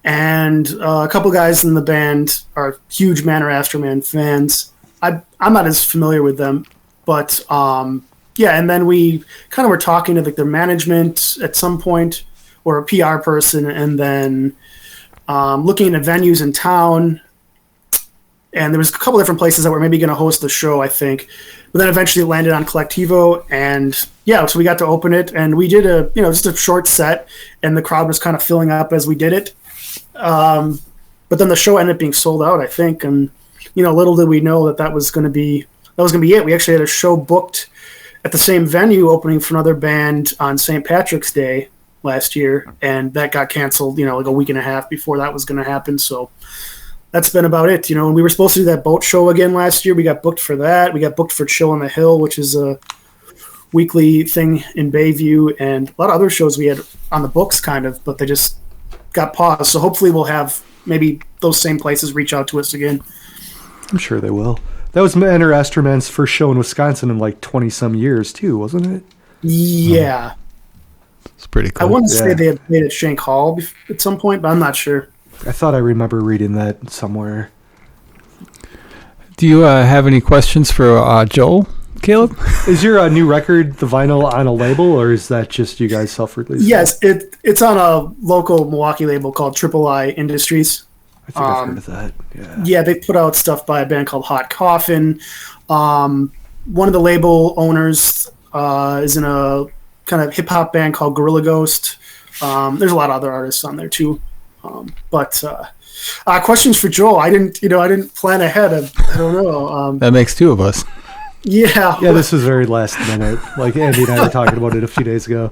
And a couple guys in the band are huge Manor Astroman fans. I'm not as familiar with them, but yeah. And then we kind of were talking to like their management at some point, or a PR person, and then looking at venues in town. And there was a couple different places that were maybe going to host the show, I think. But then eventually it landed on Collectivo, and yeah, so we got to open it, and we did just a short set, and the crowd was kind of filling up as we did it. But then the show ended up being sold out, I think, and little did we know that was going to be it. We actually had a show booked at the same venue opening for another band on St. Patrick's Day last year, and that got canceled, like a week and a half before that was going to happen. So that's been about it, and we were supposed to do that boat show again last year. We got booked for that. We got booked for Chill on the Hill, which is a weekly thing in Bayview, and a lot of other shows we had on the books kind of, but they just got paused. So hopefully we'll have maybe those same places reach out to us again. I'm sure they will. That was Enter Astroman's first show in Wisconsin in like 20-some years, too, wasn't it? Yeah. It's pretty I cool. want to say they had played at Shank Hall at some point, but I'm not sure. I thought I remember reading that somewhere. Do you have any questions for Joel, Caleb? Is your new record, the vinyl, on a label, or is that just you guys self-released? Yes, it's on a local Milwaukee label called Triple I Industries. I think I've heard of that. Yeah. Yeah, they put out stuff by a band called Hot Coffin. One of the label owners is in a kind of hip-hop band called Gorilla Ghost. There's a lot of other artists on there, too. But questions for Joel. I didn't plan ahead. I don't know. That makes two of us. Yeah. Yeah, this was very last minute. Like Andy and I were talking about it a few days ago.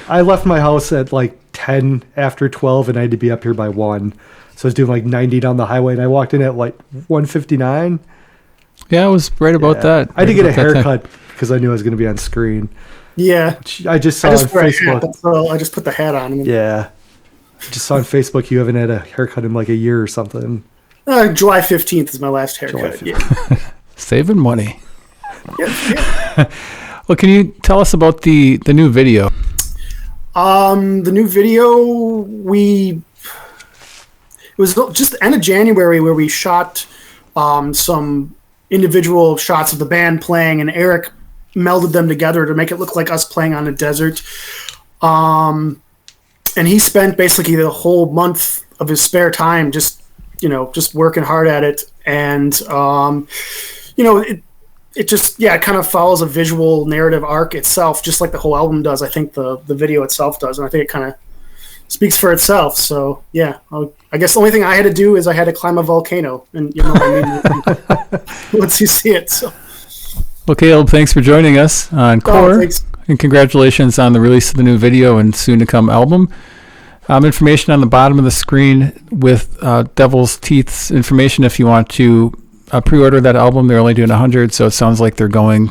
I left my house at like 10 after 12, and I had to be up here by 1. So I was doing like 90 down the highway, and I walked in at like 1:59. Yeah, I was right about that. I had to get a haircut because I knew I was going to be on screen. Yeah. I just saw on Facebook. So I just put the hat on. Yeah. I just saw on Facebook you haven't had a haircut in like a year or something. July 15th is my last haircut. Yeah. Saving money. Yeah. Well, can you tell us about the new video? The new video, it was just the end of January where we shot some individual shots of the band playing, and Eric melded them together to make it look like us playing on a desert. And he spent basically the whole month of his spare time just working hard at it. And, it just, it kind of follows a visual narrative arc itself, just like the whole album does. I think the video itself does, and I think it kind of speaks for itself. So, yeah, I guess the only thing I had to do is I had to climb a volcano, and you know what I mean? Once you see it. So. Well, Caleb, thanks for joining us on Core, thanks. and congratulations on the release of the new video and soon-to-come album. Information on the bottom of the screen with Devil's Teeth's information if you want to pre-order that album. They're only doing 100, so it sounds like they're going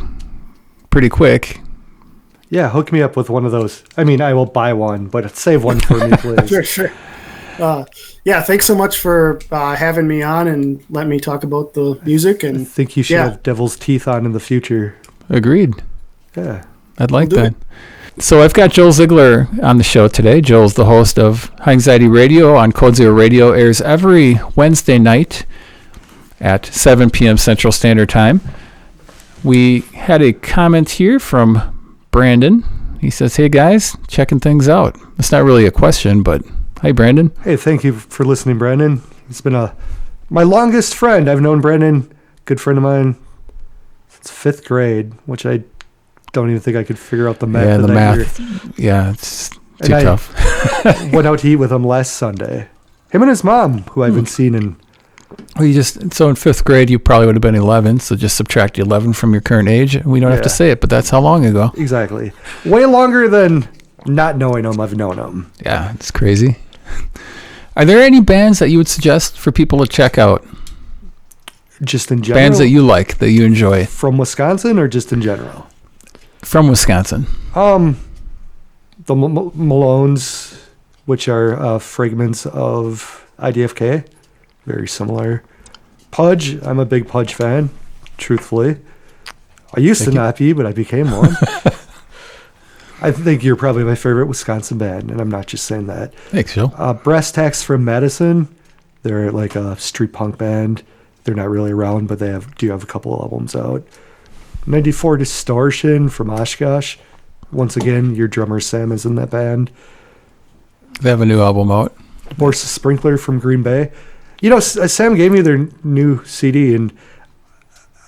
pretty quick. Yeah, hook me up with one of those. I mean, I will buy one, but save one for me, please. Sure. Yeah, thanks so much for having me on and letting me talk about the music. And I think you should have Devil's Teeth on in the future. Agreed. Yeah. I'd like that. So I've got Joel Ziegler on the show today. Joel's the host of High Anxiety Radio on Code Zero Radio. Airs every Wednesday night at 7 p.m. Central Standard Time. We had a comment here from Brandon. He says, "Hey guys, checking things out." It's not really a question, but hi, Brandon. Hey, thank you for listening, Brandon. He's been my longest friend. I've known Brandon, good friend of mine, since 5th grade, which I don't even think I could figure out the math. Yeah, of the that math. year. Yeah, it's too tough. Went out to eat with him last Sunday. Him and his mom, who I haven't seen in. Well, so in 5th grade, you probably would have been 11, so just subtract 11 from your current age. We don't have to say it, but that's how long ago. Exactly. Way longer than not knowing him, I've known him. Yeah, it's crazy. Are there any bands that you would suggest for people to check out? Just in general? Bands that you like, that you enjoy? From Wisconsin or just in general? From Wisconsin. The Malones, which are fragments of IDFK. Very similar. Pudge, I'm a big Pudge fan, truthfully. I used to not be, but I became one. I think you're probably my favorite Wisconsin band, and I'm not just saying that. Thanks, Joe. Brass Tacks from Madison. They're like a street punk band. They're not really around, but they do have a couple albums out. 94 Distortion from Oshkosh. Once again, your drummer Sam is in that band. They have a new album out. Morse Sprinkler from Green Bay. You know, Sam gave me their new CD, and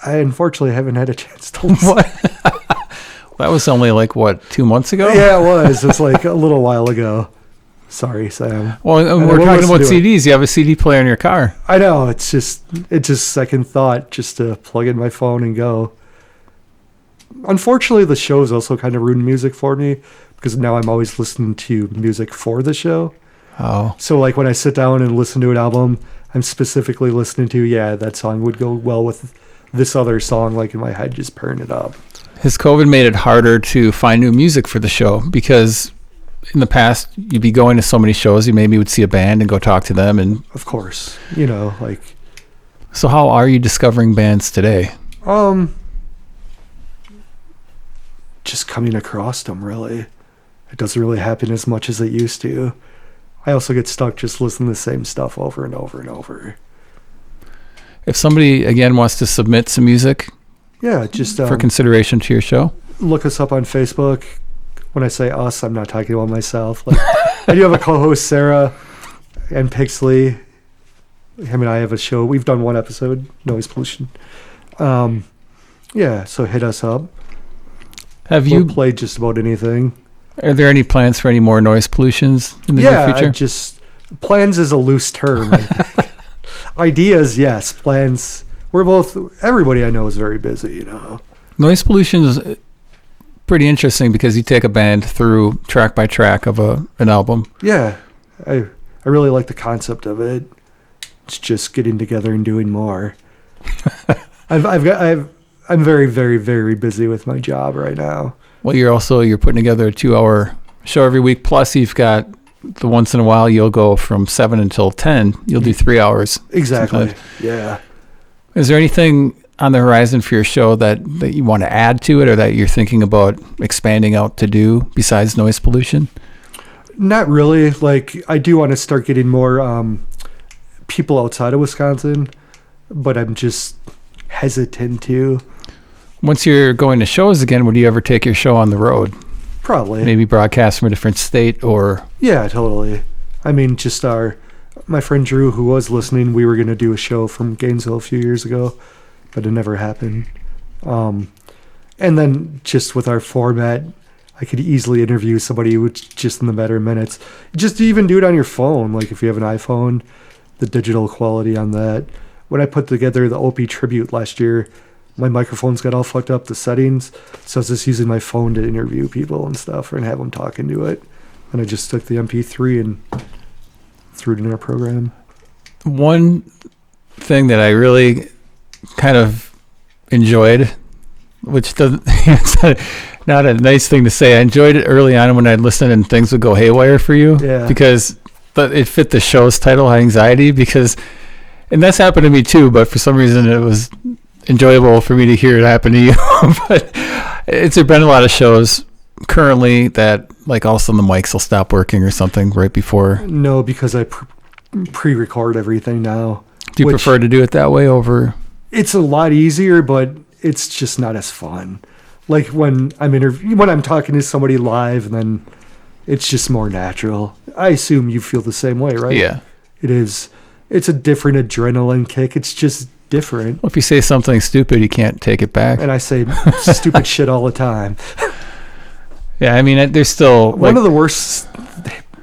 I unfortunately haven't had a chance to listen. What? That was only 2 months ago? Yeah, it was. It's like a little while ago. Sorry, Sam. Well, we're talking about CDs. You have a CD player in your car. I know. It's just second thought just to plug in my phone and go. Unfortunately, the show's also kind of ruined music for me because now I'm always listening to music for the show. Oh. So when I sit down and listen to an album, I'm specifically listening to, that song would go well with this other song, in my head, just pairing it up. Has COVID made it harder to find new music for the show? Because in the past, you'd be going to so many shows, you maybe would see a band and go talk to them. And of course, So how are you discovering bands today? Just coming across them, really. It doesn't really happen as much as it used to. I also get stuck just listening to the same stuff over and over and over. If somebody, again, wants to submit some music just for consideration to your show, look us up on Facebook. When I say us, I'm not talking about myself. Like, I do have a co-host, Sarah, and Pixley. Him and I have a show. We've done one episode, Noise Pollution. So hit us up. We'll play just about anything. Are there any plans for any more noise pollutions in the near future? Plans is a loose term. I think. Ideas, yes. Plans. Everybody I know is very busy, you know. Noise pollution is pretty interesting because you take a band through track by track of an album. Yeah. I really like the concept of it. It's just getting together and doing more. I'm very, very, very busy with my job right now. Well, you're putting together a 2-hour show every week. Plus, you've got the once in a while you'll go from 7 until 10. You'll do 3 hours. Exactly. Sometimes. Yeah. Is there anything on the horizon for your show that you want to add to it, or that you're thinking about expanding out to do besides noise pollution? Not really. Like, I do want to start getting more people outside of Wisconsin, but I'm just hesitant to. Once you're going to shows again, would you ever take your show on the road? Probably. Maybe broadcast from a different state, or... Yeah, totally. I mean, just my friend Drew, who was listening, we were going to do a show from Gainesville a few years ago, but it never happened. And then just with our format, I could easily interview somebody just in the matter of minutes. Just even do it on your phone. Like, if you have an iPhone, the digital quality on that. When I put together the Opie tribute last year, my microphones got all fucked up, the settings, so I was just using my phone to interview people and stuff and have them talk into it. And I just took the MP3 and threw it in our program. One thing that I really kind of enjoyed, which doesn't, it's not a nice thing to say. I enjoyed it early on when I'd listen and things would go haywire for you, because it fit the show's title, High Anxiety, and that's happened to me too, but for some reason it was enjoyable for me to hear it happen to you. But there been a lot of shows currently that, like, all of a sudden the mics will stop working or something right before. No, because I pre-record everything now. Do you prefer to do it that way over? It's a lot easier, but it's just not as fun. Like when I'm talking to somebody live, and then it's just more natural. I assume you feel the same way, right? Yeah. It is. It's a different adrenaline kick. It's just different. Well, if you say something stupid, you can't take it back. And I say stupid shit all the time. Yeah, I mean, there's still... One of the worst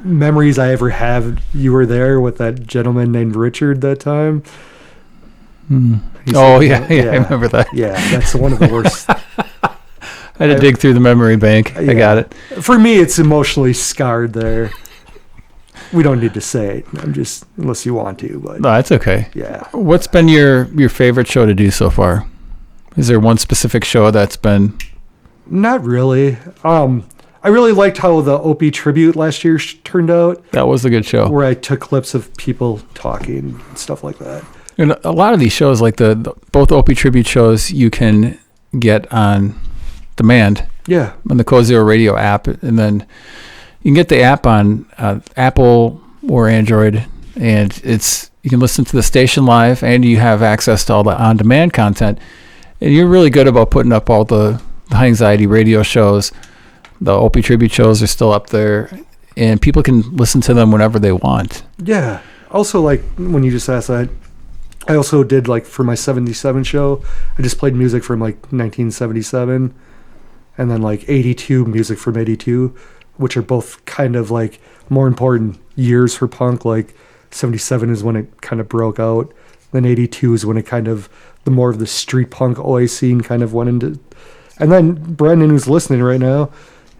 memories I ever have, you were there with that gentleman named Richard that time. Oh, yeah, I remember that. Yeah, that's one of the worst. I had to dig through the memory bank. Yeah. I got it. For me, it's emotionally scarred there. We don't need to say it. Unless you want to. But no, that's okay. Yeah. What's been your favorite show to do so far? Is there one specific show that's been... Not really. I really liked how the Opie tribute last year turned out. That was a good show. Where I took clips of people talking and stuff like that. And a lot of these shows, like both Opie tribute shows, you can get on demand. Yeah. On the Code Zero Radio app, and then you can get the app on Apple or Android, and you can listen to the station live, and you have access to all the on-demand content. And you're really good about putting up all the High Anxiety radio shows. The Opie tribute shows are still up there, and people can listen to them whenever they want. Yeah. Also, like, when you just asked that, I also did, like, for my 77 show, I just played music from, like, 1977, and then, like, 82, music from 82, which are both kind of, like, more important years for punk. Like, 77 is when it kind of broke out, then 82 is when it kind of, the more of the street punk oi scene kind of went into. And then Brendan, who's listening right now,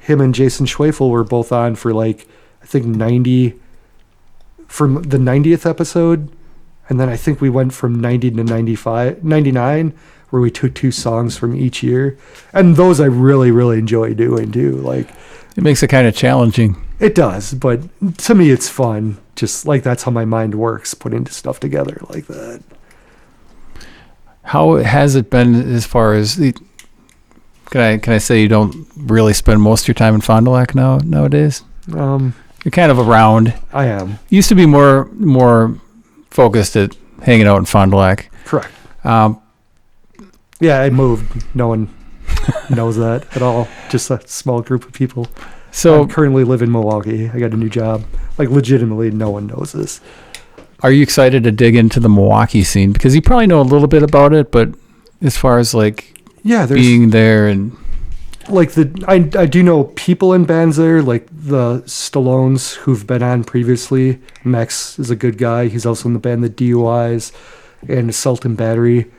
him and Jason Schwefel were both on for, like, I think 90, from the 90th episode. And then I think we went from 90 to 99, where we took 2 songs from each year. And those I really, really enjoy doing, too. Like, it makes it kind of challenging. It does, but to me it's fun. Just, like, that's how my mind works, putting stuff together like that. How has it been as far as can I say you don't really spend most of your time in Fond du Lac nowadays? You're kind of around. I am. Used to be more focused at hanging out in Fond du Lac. Correct. Yeah, I moved. No one knows that at all. Just a small group of people. So I currently live in Milwaukee. I got a new job. Like, legitimately, no one knows this. are you excited to dig into the Milwaukee scene? Because you probably know a little bit about it, but as far as like there's being there and like I do know people in bands there, like the Stallones who've been on previously. Max is a good guy. He's also in the band The DUIs and Assault and Battery.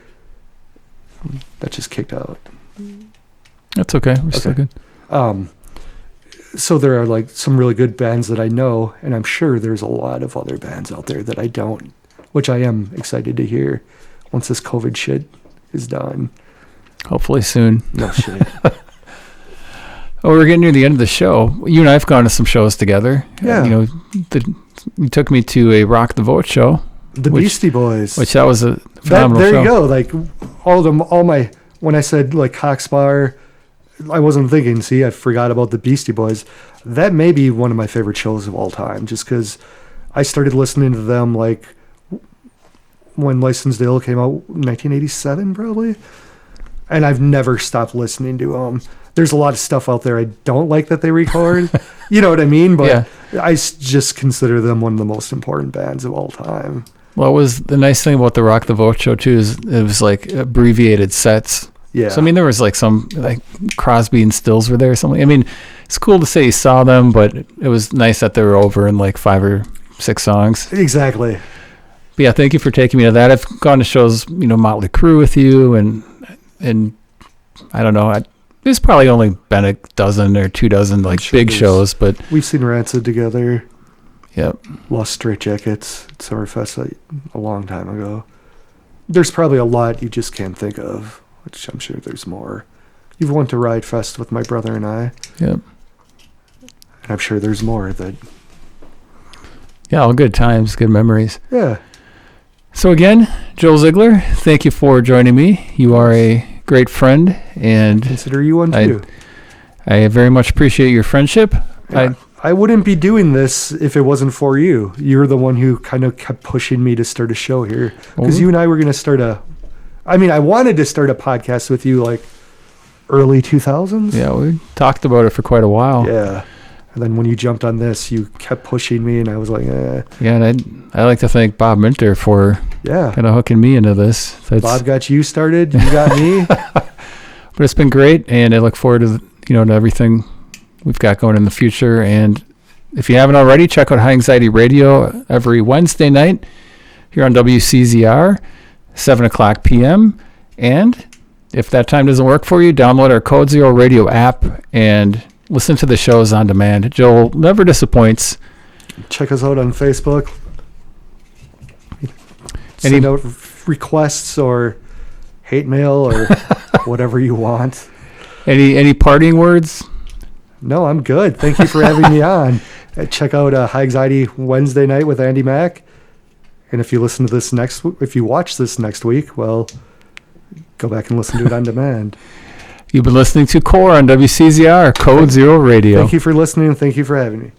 That just kicked out. that's okay. We're still good. So there are like some really good bands that I know, and I'm sure there's a lot of other bands out there that I don't, which I am excited to hear once this COVID shit is done. Hopefully soon. No shit. Oh, we're getting near the end of the show. You and I have gone to some shows together. Yeah. You took me to a Rock the Vote show. The Beastie Boys. Which that was a phenomenal there show. you go. Like when I said like Cox Bar, I wasn't thinking, see, I forgot about the Beastie Boys. That may be one of my favorite shows of all time, just because I started listening to them like when Licensed Ill came out, 1987 probably. And I've never stopped listening to them. There's a lot of stuff out there I don't like that they record. You know what I mean? But Yeah. I just consider them one of the most important bands of all time. Well, it was the nice thing about the Rock the Vote show too is it was like abbreviated sets. Yeah. So I mean, there was like some like Crosby and Stills were there or something. I mean, it's cool to say you saw them, but it was nice that they were over in like 5 or 6 songs. Exactly. But yeah, thank you for taking me to that. I've gone to shows, Motley Crue with you, and I don't know. There's probably only been a dozen or 2 dozen like sure big there's- shows, but We've seen Rancid together. yep. Lost Straitjackets at Summerfest a long time ago. There's probably a lot you just can't think of, which I'm sure there's more. You've went to Riot Fest with my brother and I, Yep. and I'm sure there's more that, Yeah, all good times, good memories. yeah. So again, Joel Ziegler, thank you for joining me. You are a great friend, and Consider you one too. I very much appreciate your friendship. I wouldn't be doing this if it wasn't for you. You're the one who kind of kept pushing me to start a show here. Because you and I were going to start I wanted to start a podcast with you like early 2000s. Yeah, we talked about it for quite a while. Yeah. And then when you jumped on this, you kept pushing me, and I was like, Yeah, and I like to thank Bob Minter for yeah. kind of hooking me into this. Bob got you started. You got me. But it's been great, and I look forward to to everything we've got going in the future. And if you haven't already, check out High Anxiety Radio every Wednesday night here on WCZR, 7:00 p.m. And if that time doesn't work for you, download our Code Zero Radio app and listen to the shows on demand. Joel never disappoints. Check us out on Facebook. Any Send out requests or hate mail or whatever you want. any parting words? No, I'm good. Thank you for having me on. Check out High Anxiety Wednesday night with Andy Mack. And if you listen to this if you watch this next week, well, go back and listen to it on demand. You've been listening to Core on WCZR Code Zero Radio. Thank you for listening, and thank you for having me.